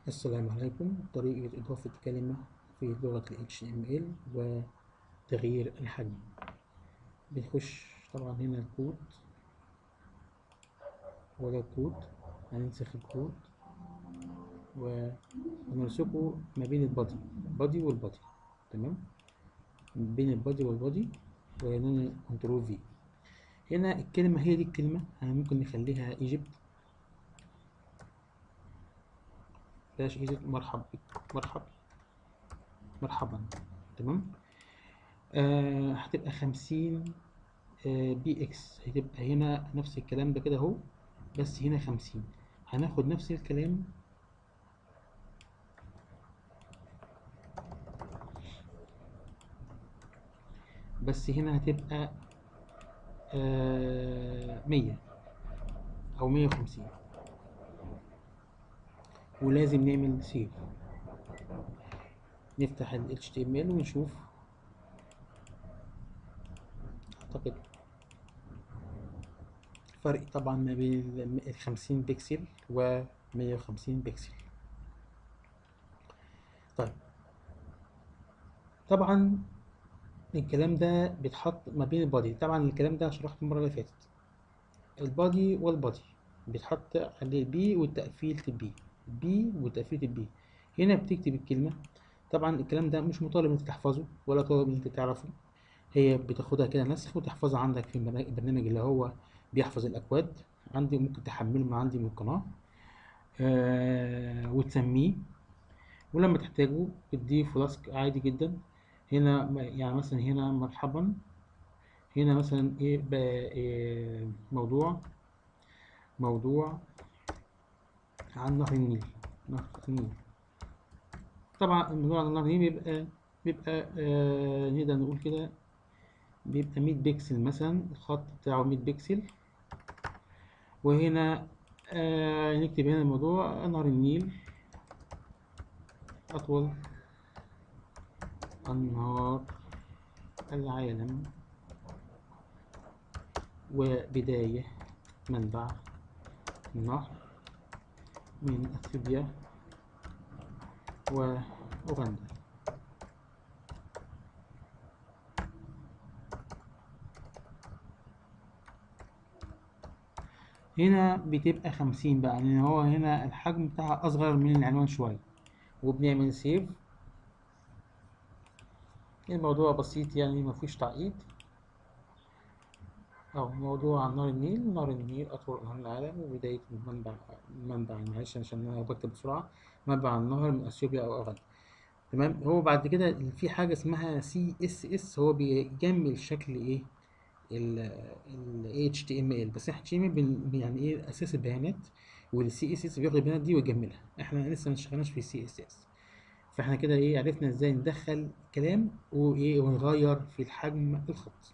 السلام عليكم. طريقة إضافة كلمة في لغة ال HTML وتغيير الحجم. بنخش طبعا هنا الكود وده الكود، هننسخ الكود ونرسكه ما بين البادي والبادي. تمام، بين البادي والبادي ونعمل كنترول في. هنا الكلمة هي دي الكلمة، ممكن نخليها ايجيبت، بلاش ايجيبت، مرحبا. تمام. هتبقى 50 بي اكس، هتبقى هنا نفس الكلام ده كده اهو، بس هنا 50. هناخد نفس الكلام بس هنا هتبقى 100 او 150، ولازم نعمل سيف. نفتح ال HTML ونشوف. اعتقد فرق طبعا ما بين ال 50 بكسل و 150 بكسل. طيب، طبعا الكلام ده بيتحط ما بين البادي. طبعا الكلام ده شرحته المرة اللي فاتت. البادي والبادي بيتحط عليه البي وتقفيلة البي. هنا بتكتب الكلمة. طبعا الكلام ده مش مطالب انك تحفظه ولا طالب انك تعرفه، هي بتاخدها كده نسخ وتحفظها عندك في البرنامج اللي هو بيحفظ الأكواد. عندي ممكن تحمله من عندي من القناة وتسميه، ولما تحتاجه تضيف فلاسك عادي جدا. هنا يعني مثلا هنا مرحبا، هنا مثلا ايه بقى، إيه موضوع عن نهر النيل. طبعا الموضوع عن نهر النيل بيبقى نقدر نقول كده بيبقى 100 بكسل مثلا، الخط بتاعه 100 بكسل. وهنا نكتب هنا الموضوع نهر النيل أطول أنهار العالم، وبداية منبع النهر من أثيوبيا وأوغندا. هنا بتبقى 50 بقى، لأن هو هنا الحجم بتاعها أصغر من العنوان شوية. وبنعمل سيف. الموضوع بسيط يعني مفيش تعقيد. موضوع عن نهر النيل أطول أنهار العالم، وبداية منبع معلش عشان أنا بكتب بسرعة، منبع النهر من أثيوبيا أو أوغندا. تمام. هو بعد كده في حاجة اسمها CSS، هو بيجمل شكل إيه ال HTML. بس HTML يعني إيه أساس البيانات، وال CSS بياخد البيانات دي ويجملها. إحنا لسه ما اشتغلناش في CSS، فإحنا كده إيه عرفنا إزاي ندخل كلام وإيه ونغير في الحجم الخط.